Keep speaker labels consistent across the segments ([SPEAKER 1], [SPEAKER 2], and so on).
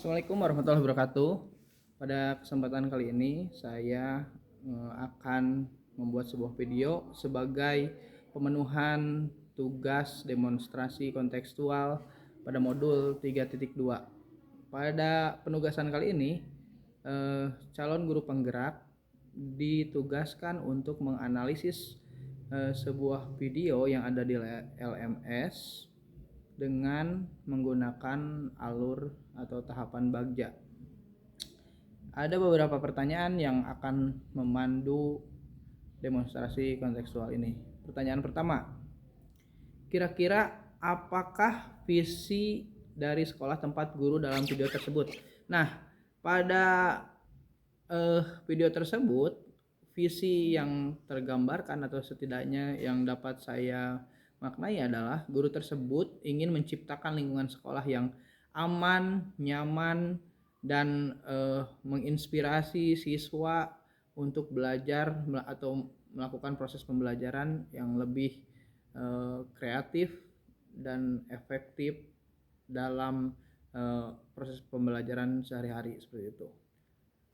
[SPEAKER 1] Assalamualaikum warahmatullahi wabarakatuh. Pada kesempatan kali ini saya akan membuat sebuah video sebagai pemenuhan tugas demonstrasi kontekstual pada modul 3.2. Pada penugasan kali ini, calon guru penggerak ditugaskan untuk menganalisis sebuah video yang ada di LMS dengan menggunakan alur atau tahapan bagja. Ada beberapa pertanyaan yang akan memandu demonstrasi kontekstual ini. Pertanyaan pertama, kira-kira apakah visi dari sekolah tempat guru dalam video tersebut? Nah, pada video tersebut, visi yang tergambarkan atau setidaknya yang dapat saya maknai adalah guru tersebut ingin menciptakan lingkungan sekolah yang aman, nyaman, dan menginspirasi siswa untuk belajar atau melakukan proses pembelajaran yang lebih kreatif dan efektif dalam proses pembelajaran sehari-hari seperti itu.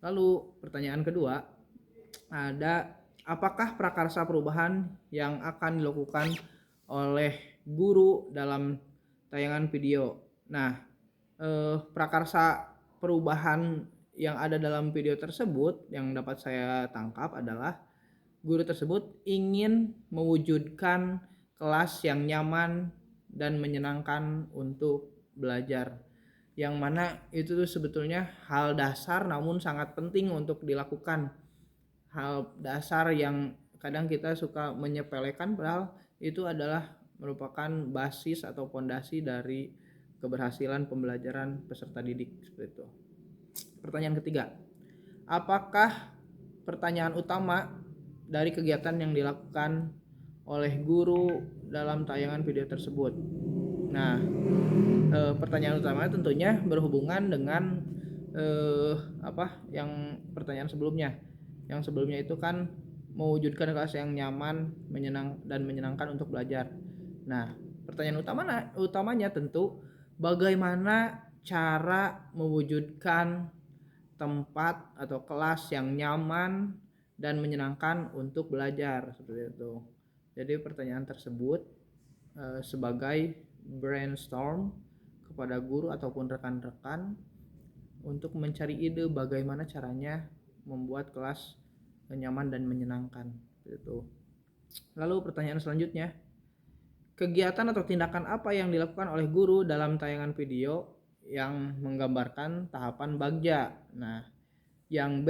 [SPEAKER 1] Lalu pertanyaan kedua, ada apakah prakarsa perubahan yang akan dilakukan oleh guru dalam tayangan video? Nah, prakarsa perubahan yang ada dalam video tersebut yang dapat saya tangkap adalah guru tersebut ingin mewujudkan kelas yang nyaman dan menyenangkan untuk belajar, yang mana itu tuh sebetulnya hal dasar namun sangat penting untuk dilakukan. Hal dasar yang kadang kita suka menyepelekan, padahal itu adalah merupakan basis atau fondasi dari keberhasilan pembelajaran peserta didik seperti itu. Pertanyaan ketiga, apakah pertanyaan utama dari kegiatan yang dilakukan oleh guru dalam tayangan video tersebut? Nah, pertanyaan utama tentunya berhubungan dengan yang pertanyaan sebelumnya. Yang sebelumnya itu kan mewujudkan kelas yang nyaman, menyenangkan untuk belajar. Nah, pertanyaan utamanya tentu bagaimana cara mewujudkan tempat atau kelas yang nyaman dan menyenangkan untuk belajar seperti itu. Jadi pertanyaan tersebut sebagai brainstorm kepada guru ataupun rekan-rekan untuk mencari ide bagaimana caranya membuat kelas nyaman dan menyenangkan gitu. Lalu pertanyaan selanjutnya, kegiatan atau tindakan apa yang dilakukan oleh guru dalam tayangan video yang menggambarkan tahapan bagja? Nah, yang B,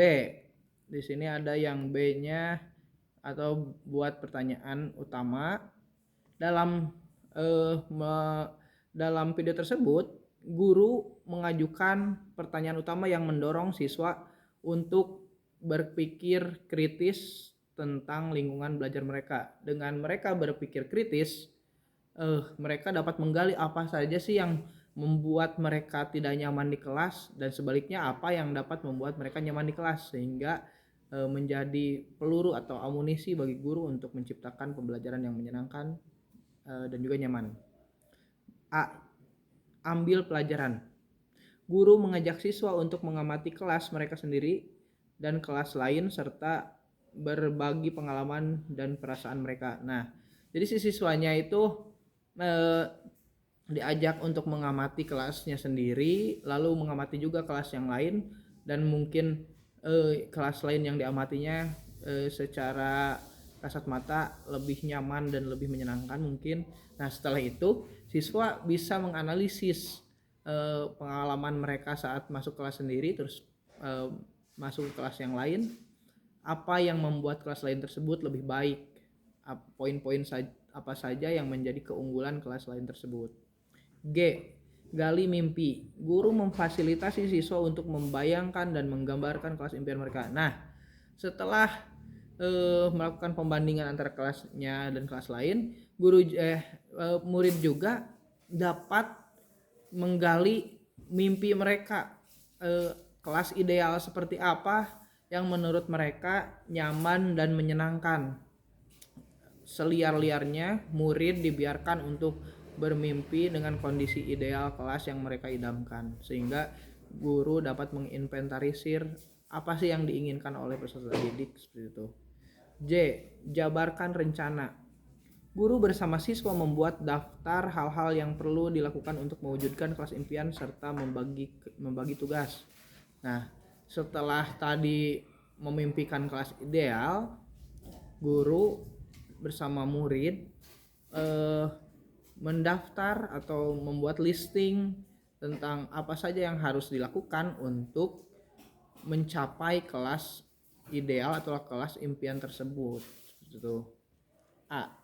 [SPEAKER 1] di sini ada yang B-nya atau buat pertanyaan utama. Dalam video tersebut, guru mengajukan pertanyaan utama yang mendorong siswa untuk berpikir kritis tentang lingkungan belajar mereka. Dengan mereka berpikir kritis, mereka dapat menggali apa saja sih yang membuat mereka tidak nyaman di kelas, dan sebaliknya apa yang dapat membuat mereka nyaman di kelas, sehingga menjadi peluru atau amunisi bagi guru untuk menciptakan pembelajaran yang menyenangkan dan juga nyaman. A. Ambil pelajaran. Guru mengajak siswa untuk mengamati kelas mereka sendiri dan kelas lain serta berbagi pengalaman dan perasaan mereka. Nah, jadi si siswanya itu diajak untuk mengamati kelasnya sendiri, lalu mengamati juga kelas yang lain, dan mungkin kelas lain yang diamatinya secara kasat mata lebih nyaman dan lebih menyenangkan mungkin. Nah, setelah itu siswa bisa menganalisis pengalaman mereka saat masuk kelas sendiri, terus masuk ke kelas yang lain, apa yang membuat kelas lain tersebut lebih baik, poin-poin apa saja yang menjadi keunggulan kelas lain tersebut. G. Gali mimpi. Guru memfasilitasi siswa untuk membayangkan dan menggambarkan kelas impian mereka. Nah, setelah melakukan pembandingan antara kelasnya dan kelas lain, murid juga dapat menggali mimpi mereka, kelas ideal seperti apa yang menurut mereka nyaman dan menyenangkan. Seliar-liarnya murid dibiarkan untuk bermimpi dengan kondisi ideal kelas yang mereka idamkan, sehingga guru dapat menginventarisir apa sih yang diinginkan oleh peserta didik seperti itu. J. Jabarkan rencana. Guru bersama siswa membuat daftar hal-hal yang perlu dilakukan untuk mewujudkan kelas impian serta membagi tugas. Nah, setelah tadi memimpikan kelas ideal, guru bersama murid mendaftar atau membuat listing tentang apa saja yang harus dilakukan untuk mencapai kelas ideal atau kelas impian tersebut. Itu. A.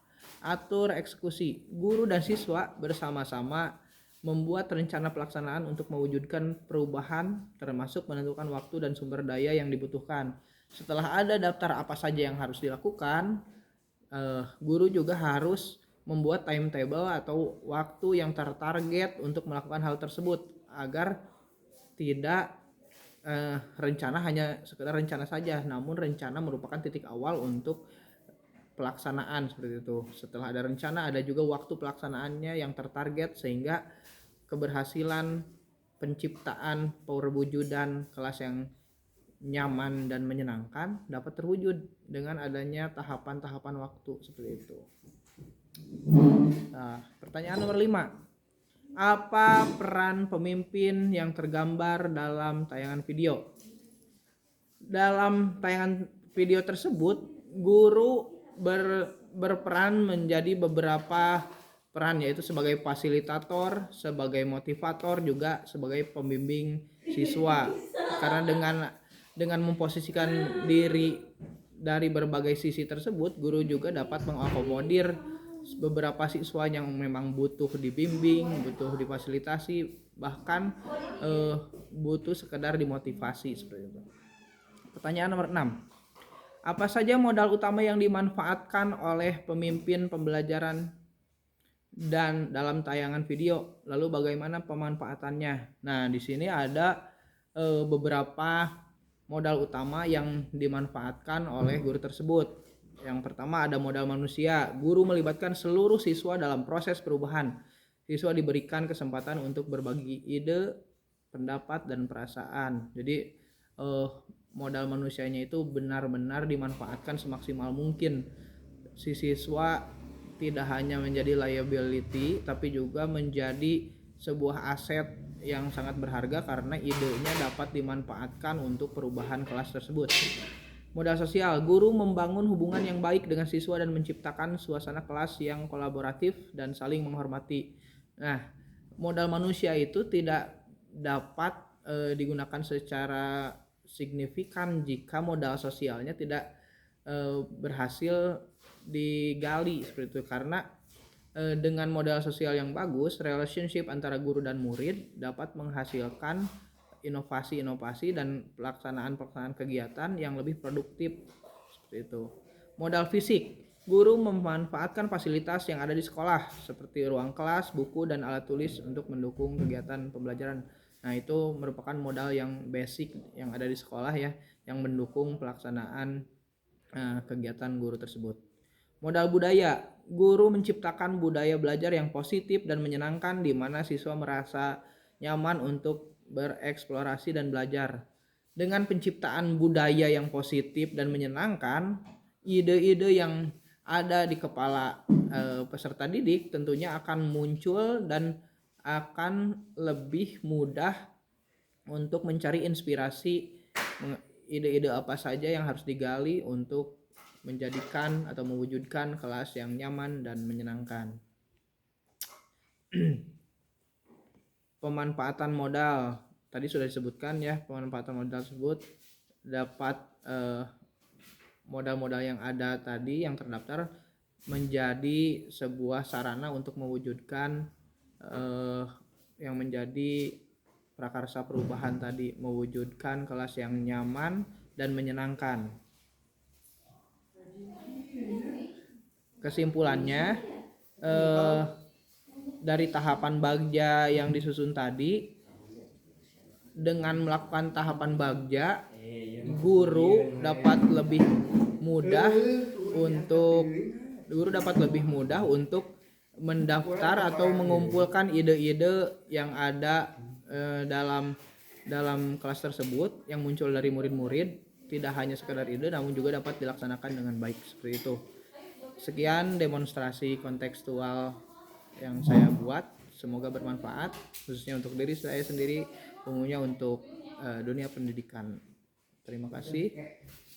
[SPEAKER 1] Atur eksekusi. Guru dan siswa bersama-sama membuat rencana pelaksanaan untuk mewujudkan perubahan, termasuk menentukan waktu dan sumber daya yang dibutuhkan. Setelah ada daftar apa saja yang harus dilakukan, guru juga harus membuat timetable atau waktu yang tertarget untuk melakukan hal tersebut agar tidak rencana hanya sekedar rencana saja, namun rencana merupakan titik awal untuk pelaksanaan seperti itu. Setelah ada rencana, ada juga waktu pelaksanaannya yang tertarget sehingga keberhasilan penciptaan perwujudan kelas yang nyaman dan menyenangkan dapat terwujud dengan adanya tahapan-tahapan waktu seperti itu. Nah, pertanyaan nomor 5. Apa peran pemimpin yang tergambar dalam tayangan video? Dalam tayangan video tersebut, guru berperan menjadi beberapa peran, yaitu sebagai fasilitator, sebagai motivator, juga sebagai pembimbing siswa. Karena dengan memposisikan diri dari berbagai sisi tersebut, guru juga dapat mengakomodir beberapa siswa yang memang butuh dibimbing, butuh difasilitasi, bahkan butuh sekedar dimotivasi seperti itu. Pertanyaan nomor 6. Apa saja modal utama yang dimanfaatkan oleh pemimpin pembelajaran dan dalam tayangan video? Lalu bagaimana pemanfaatannya? Nah, di sini ada beberapa modal utama yang dimanfaatkan oleh guru tersebut. Yang pertama ada modal manusia. Guru melibatkan seluruh siswa dalam proses perubahan. Siswa diberikan kesempatan untuk berbagi ide, pendapat, dan perasaan. Jadi modal manusianya itu benar-benar dimanfaatkan semaksimal mungkin. Si siswa tidak hanya menjadi liability, tapi juga menjadi sebuah aset yang sangat berharga karena idenya dapat dimanfaatkan untuk perubahan kelas tersebut. Modal sosial. Guru membangun hubungan yang baik dengan siswa dan menciptakan suasana kelas yang kolaboratif dan saling menghormati. Nah, modal manusia itu tidak dapat digunakan secara signifikan jika modal sosialnya tidak berhasil digali seperti itu. Karena dengan modal sosial yang bagus, relationship antara guru dan murid dapat menghasilkan inovasi-inovasi dan pelaksanaan kegiatan yang lebih produktif seperti itu. Modal fisik. Guru memanfaatkan fasilitas yang ada di sekolah seperti ruang kelas, buku, dan alat tulis untuk mendukung kegiatan pembelajaran. Nah, itu merupakan modal yang basic yang ada di sekolah ya, yang mendukung pelaksanaan kegiatan guru tersebut. Modal budaya. Guru menciptakan budaya belajar yang positif dan menyenangkan di mana siswa merasa nyaman untuk bereksplorasi dan belajar. Dengan penciptaan budaya yang positif dan menyenangkan, ide-ide yang ada di kepala peserta didik tentunya akan muncul dan akan lebih mudah untuk mencari inspirasi ide-ide apa saja yang harus digali untuk menjadikan atau mewujudkan kelas yang nyaman dan menyenangkan. Pemanfaatan modal tadi sudah disebutkan ya. Pemanfaatan modal tersebut dapat modal-modal yang ada tadi yang terdaftar menjadi sebuah sarana untuk mewujudkan yang menjadi prakarsa perubahan tadi, mewujudkan kelas yang nyaman dan menyenangkan. Kesimpulannya, dari tahapan bagja yang disusun tadi, dengan melakukan tahapan bagja, guru dapat lebih mudah untuk mendaftar atau mengumpulkan ide-ide yang ada dalam dalam kelas tersebut yang muncul dari murid-murid tidak hanya sekedar ide namun juga dapat dilaksanakan dengan baik seperti itu. Sekian demonstrasi kontekstual yang saya buat, semoga bermanfaat khususnya untuk diri saya sendiri, umumnya untuk dunia pendidikan. Terima kasih.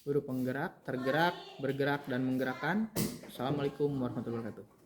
[SPEAKER 1] Guru penggerak, tergerak, bergerak dan menggerakkan. Assalamualaikum warahmatullahi wabarakatuh.